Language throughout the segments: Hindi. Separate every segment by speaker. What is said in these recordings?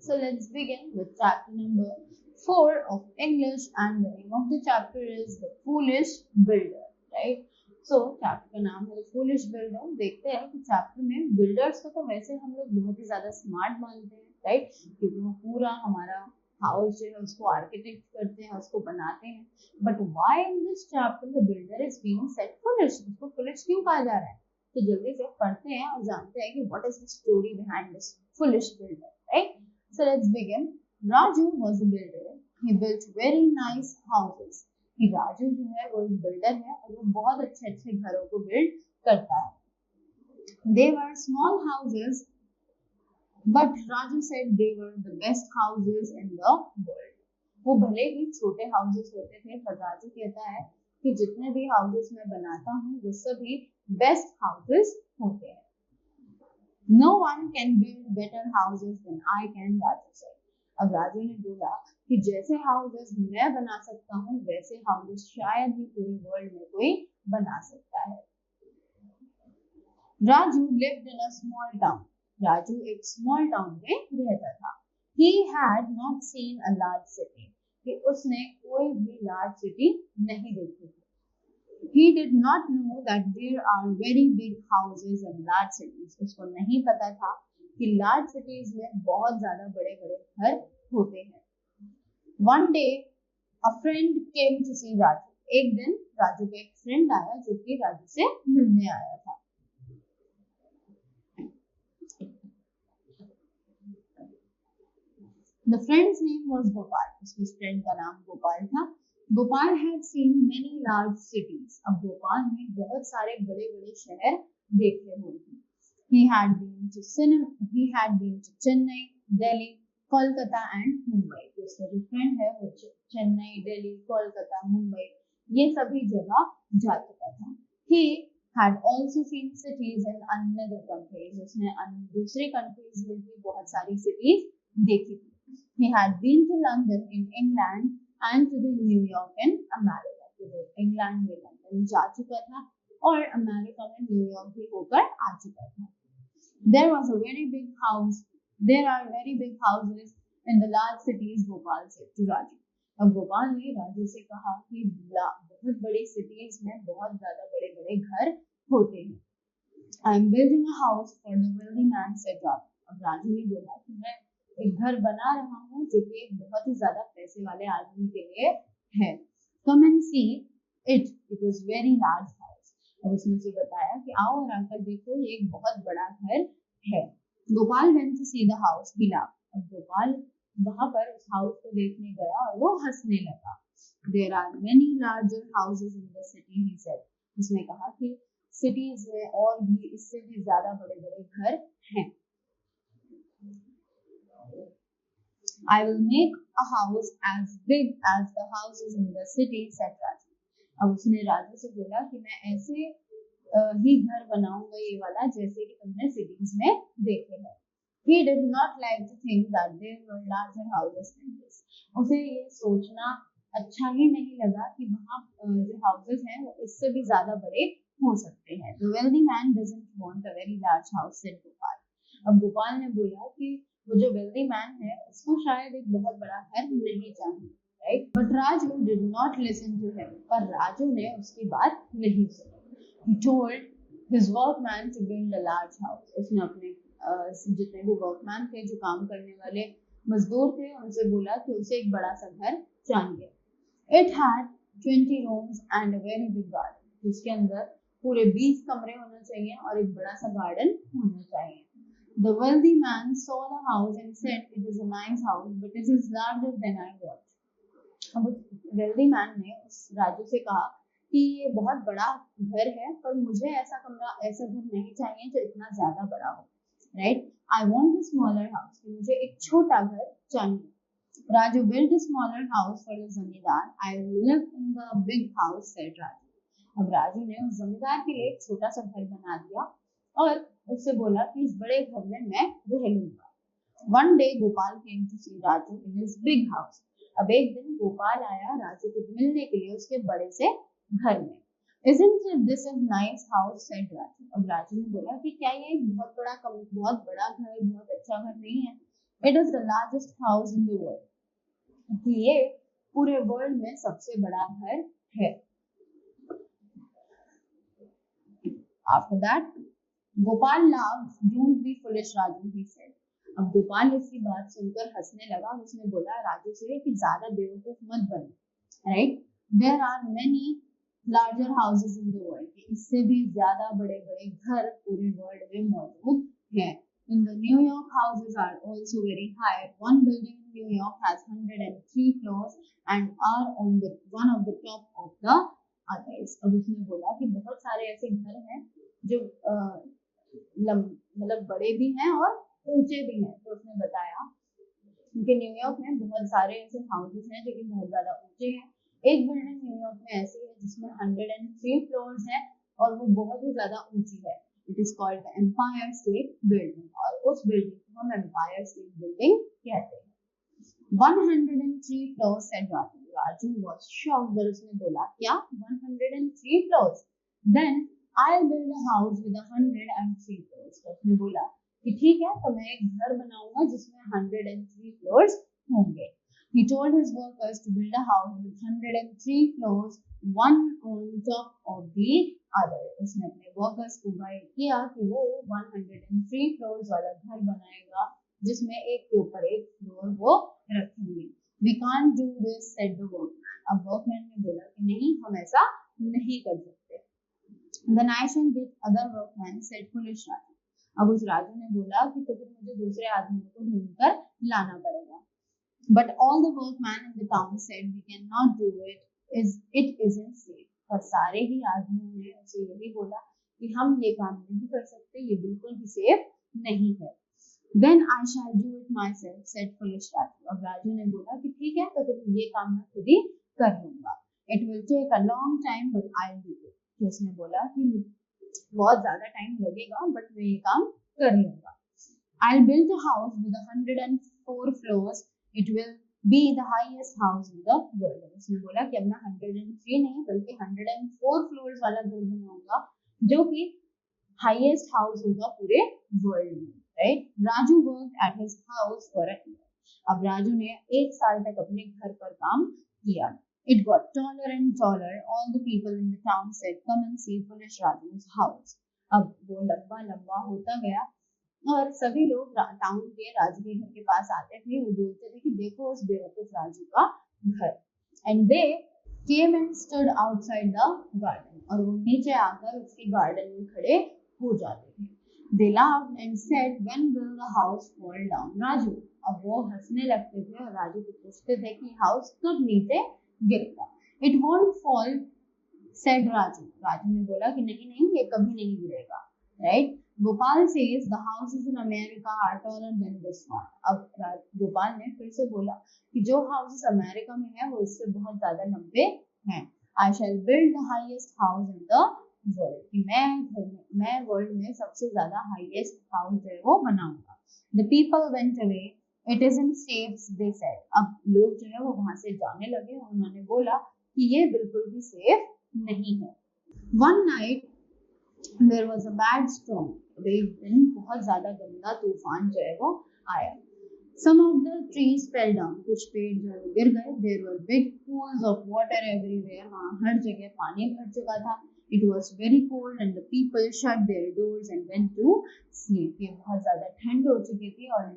Speaker 1: So let's begin with chapter number 4 of English, and the name of the chapter is The Foolish Builder, right? So chapter का नाम है The Foolish Builder। देखते हैं कि चैप्टर में बिल्डर्स को तो वैसे हम लोग बहुत ही ज्यादा स्मार्ट मानते हैं, राइट? क्योंकि वो पूरा हमारा हाउस जो है उसको आर्किटेक्ट करते हैं, उसको बनाते हैं। But why in this chapter the builder is being said foolish? उसको फुलिश क्यों कहा जा रहा है? तो जल्दी से पढ़ते हैं और जानते हैं कि what is the story behind this foolish builder, right? So let's begin. Raju was a builder. He built very nice houses. कि राजू जो है वो एक बिल्डर है और वो बहुत अच्छे अच्छे घरों को बिल्ड करता है। They were small houses, but Raju said they were the best houses in the world. वो भले ही छोटे हाउसेस होते थे, पर राजू कहता है कि जितने भी हाउसेस मैं बनाता हूँ वो सभी बेस्ट हाउसेस होते हैं। No one can build better houses than I can, Raju said. अब राजू ने बोला कि जैसे हाउसेस मैं बना सकता हूँ वैसे हाउसेस शायद ही पूरी वर्ल्ड में कोई बना सकता है। Raju lived in a small town. Raju एक स्मॉल टाउन में रहता था। He had not seen a large city. कि उसने कोई भी लार्ज सिटी नहीं देखी थी। He did not know that there are very big houses in large cities. उसको नहीं पता था कि लार्ज सिटीज में बहुत ज्यादा बड़े-बड़े घर होते हैं। One day, a friend came to see Raju. एक दिन राजू का एक फ्रेंड आया जो कि राजू से मिलने आया था। The friend's name was Gopal. उसकी फ्रेंड का नाम गोपाल था। Gopal had seen many large cities. अब गोपाल ने बहुत सारे बड़े-बड़े शहर देखे हुए थे। He had been to Chennai, Delhi, Kolkata and Mumbai. उसका जो फ्रेंड है वो चेन्नई, दिल्ली, कोलकाता, मुंबई ये सभी जगह जा चुका था। He had also seen cities in another countries. उसने दूसरी कंट्रीज में भी बहुत सारी सिटीज देखी थी। He had been to London in England and to the New York in America. तो इंग्लैंड में लंदन जा चुका था और अमेरिका में न्यूयॉर्क भी होकर आ चुका था। There are very big houses in the large cities, Gopal said to Raju. अब गोपाल ने राजू से कहा कि बहुत बड़ी सिटीज में बहुत ज्यादा बड़े-बड़े घर होते हैं। I am building a house for the wealthy man, said Raju. अब राजू ने बोला कि मैं एक घर बना रहा हूँ जो कि एक बहुत ही ज्यादा पैसे वाले आदमी के लिए है। Come and see it. It was very large house. अब उसने उसे बताया कि आओ और आकर देखो ये एक बहुत बड़ा घर है। Gopal went to see the house. He laughed. अब गोपाल वहां पर उस हाउस को देखने गया और वो हंसने लगा। There are many larger houses in the city, he said. उसने कहा कि सिटीज में और भी इससे भी ज्यादा बड़े-बड़े घर हैं। I will make a house as big as the houses in the city, said Raju. अब उसने राजू से बोला कि मैं ऐसे ही घर बनाऊंगा ये वाला जैसे कि तुमने सिटीज में देखे हैं। He did not like to think that there were larger houses than this. उसे ये सोचना अच्छा ही नहीं लगा कि वहाँ जो houses हैं वो इससे भी ज्यादा बड़े हो सकते हैं। The wealthy man doesn't want a very large house, said Gopal. अब गोपाल ने बोला कि वो जो वेल्दी मैन है उसको शायद एक बहुत बड़ा घर नहीं चाहिए, right? But Raju did not listen to him. पर राजू ने उसकी बात नहीं सुनी। He told his workman to build a large house. उसने अपने जितने भी वर्कमैन थे, जो काम करने वाले मजदूर थे, उनसे बोला कि उसे एक बड़ा सा घर चाहिए। It had 20 rooms and a very big garden. जिसके अंदर पूरे 20 कमरे होने चाहिए और एक बड़ा सा गार्डन होना चाहिए। The wealthy man saw the house and said, "It is a nice house, but it is larger than I want." अब wealthy man ने उस राजू से कहा कि ये बहुत बड़ा घर है, पर मुझे ऐसा घर नहीं चाहिए जो इतना ज्यादा बड़ा हो, right? I want a smaller house. मुझे एक छोटा घर चाहिए। Raju built a smaller house for the zamindar. I live in the big house, said Raju. अब राजू ने उस जमींदार के लिए एक छोटा सा घर बना दिया और उससे बोला कि इस बड़े घर में मैं रह लूंगा। One day Gopal came to see Raju in his big house. अब एक दिन गोपाल आया राजू को मिलने के लिए उसके बड़े से घर में। Isn't this a nice house, said Raju. अब राजू ने बोला कि क्या ये बहुत बड़ा घर, बहुत अच्छा घर नहीं है? It is the largest house in the world, ये पूरे वर्ल्ड में सबसे बड़ा घर है। After that Gopal laughs, don't be foolish Raju, he said. अब गोपाल इसकी बात सुनकर हंसने लगा। उसने बोला राजू से कि ज्यादा बेवकूफ मत बनो, right? There are many larger houses in the world, इससे भी ज्यादा बड़े बड़े घर पूरे वर्ल्ड में मौजूद हैं। In the New York houses are also very high. One building in New York has 103 floors and are on the one of the top of the others. अब उसने बोला कि बहुत सारे ऐसे घर हैं जो मतलब बड़े भी हैं और ऊंचे भी हैं। तो उसने बताया कि न्यूयॉर्क में बहुत सारे ऐसे हाउसेस हैं जो कि बहुत ज्यादा ऊंचे हैं। एक बिल्डिंग न्यूयॉर्क में ऐसी है जिसमें 103 फ्लोर्स हैं और वो बहुत ही ज्यादा ऊंची है। It is called the Empire State Building, और उस बिल्डिंग को हम एम्पायर स्टेट बिल्डिंग कहते हैं। 103 floors said Raju. Raju was shocked. उसने बोला क्या 103 floors? Then I'll build a house with 103 floors. तो उसने बोला कि ठीक है, तो मैं एक घर बनाऊंगा जिसमें 103 floors होंगे। He told his workers to build a house with 103 floors, one on top of the other. उसने अपने वर्कर्स को गाइड किया कि वो 103 फ्लोर्स वाला घर बनाएगा जिसमें एक के ऊपर एक फ्लोर वो रखेंगे। We can't do this, said the workman. अब वर्कमैन ने बोला कि नहीं, हम ऐसा नहीं कर सकते। Then I shall get other workmen, said foolish Raju. अब उस राजू ने बोला कि तो फिर मुझे दूसरे आदमियों को ढूंढकर लाना पड़ेगा। But all the workmen in the town said we cannot do it, it isn't safe. पर सारे ही आदमियों ने उसे यही बोला कि हम ये काम नहीं कर सकते, ये बिल्कुल भी सेफ नहीं है। Then I shall do it myself, said foolish Raju. अब राजू ने बोला कि ठीक है, तो फिर ये काम मैं खुद ही कर लूंगा। It will take a long time, but I'll do it. उसने बोला कि बहुत ज्यादा टाइम लगेगा बट मैं ये काम कर लूंगा। I'll build a house with 104 floors. It will be the highest house in the world. उसने बोला कि अब मैं 103 नहीं बल्कि 104 फ्लोर्स वाला घर बनाऊंगा जो कि हाईएस्ट हाउस होगा पूरे वर्ल्ड में, right? Raju worked at his house for a year. अब राजू ने एक साल तक अपने घर पर काम किया। It got taller and taller. All the people in the town said, "Come and see foolish Raju's house." अब वो लंबा लंबा होता गया और सभी लोग टाउन के राजू के घर के पास आते थे और बोलते थे कि देखो उस बेवकूफ राजू का घर। And they came and stood outside the garden. और वो नीचे आकर उसके गार्डन में खड़े हो जाते थे। They laughed and said, "When will the house fall down, Raju?" अब वो हंसने लगते थे और राजू को पूछते थे कि हाउस कब नीचे गिरेगा। It won't fall, said Raju. Raju ने बोला कि नहीं नहीं, ये कभी नहीं गिरेगा, right? Gopal says the houses in America are taller than this one. अब गोपाल ने फिर से बोला कि जो हाउसेस अमेरिका में है वो इससे बहुत ज्यादा लंबे हैं। I shall build the highest house in the world. कि मैं वर्ल्ड में सबसे ज्यादा हाईएस्ट हाउस है वो बनाऊंगा। The people went away. It isn't safe, they said. अब लोग जो है वो वहां से जाने लगे और उन्होंने बोला कि ये बिल्कुल भी सेफ नहीं है। One night there was a bad storm. एक दिन बहुत ज्यादा गंदा तूफान जो है वो आया। Some of the trees fell down. कुछ पेड़ जो है वो गिर गए। There were big pools of water everywhere. वहाँ हर जगह पानी भर चुका था। It was very cold and the people shut their doors and went to sleep. ये बहुत ज्यादा ठंड हो चुकी थी और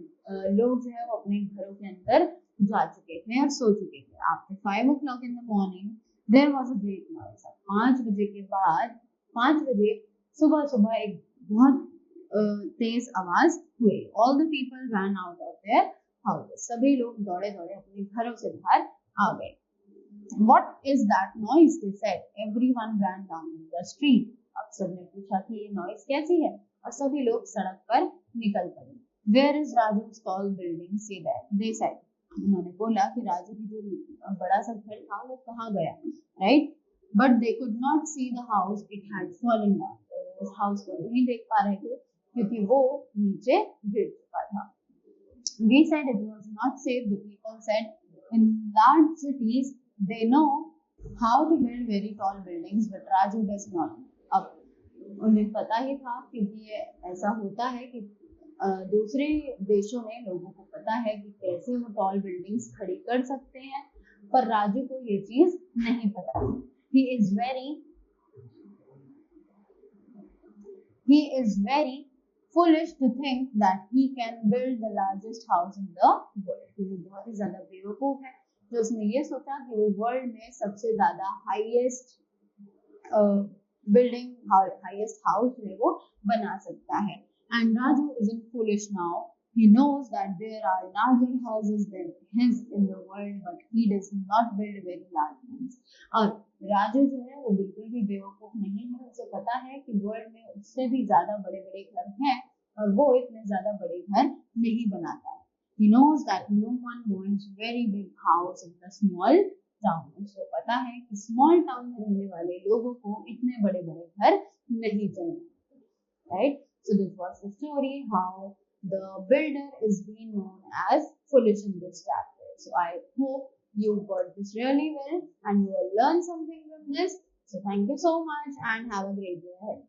Speaker 1: लोग जो है वो अपने घरों के अंदर जा चुके थे और सो चुके थे। After 5 o'clock in the morning, there was a great noise. 5 बजे के बाद 5 बजे सुबह एक बहुत तेज आवाज हुई। All the people ran out of their houses. सभी लोग दौड़े दौड़े अपने घरों से बाहर आ गए। What is that noise? They said. Everyone ran down the street. अब सबने पूछा कि ये नॉइज कैसी है और सभी लोग सड़क पर निकल पड़े। Where is Raju's tall building? Say that. They said. उन्होंने बोला कि राजू की जो बड़ा सा घर था वो कहाँ गया, right? But they could not see the house. It had fallen down. उस हाउस को नहीं देख पा रहे थे क्योंकि वो नीचे गिर चुका था। We said it was not safe. The people said in large cities they know how to build very tall buildings, but Raju does not. अब उन्हें पता ही था क्योंकि ये ऐसा होता है कि दूसरे देशों में लोगों को पता है कि कैसे वो टॉल बिल्डिंग्स खड़ी कर सकते हैं, पर राजू को ये चीज नहीं पता। He is very foolish to think that he can build the largest house in the world। वो बहुत ही ज्यादा बेवकूफ है जो उसने ये सोचा कि वो वर्ल्ड में सबसे ज्यादा हाईएस्ट बिल्डिंग हाईएस्ट हाउस जो है वो बना सकता है। And Raju isn't foolish now, he knows that there are larger houses than his in the world, but he does not build very large ones। और राजू जो है वो बिल्कुल भी बेवकूफ नहीं है, उसे पता है कि वर्ल्ड में उससे भी ज्यादा बड़े बड़े घर हैं और वो इतने ज्यादा बड़े घर नहीं बनाता है। He knows that no one wants very big house in the small town। उसको पता है कि स्मॉल टाउन में रहने वाले लोगों को इतने बड़े बड़े घर नहीं चाहिए, right? So this was the story how the builder is being known as foolish in this chapter। So I hope you got this really well and you will learn something from this। So thank you so much and have a great day ahead।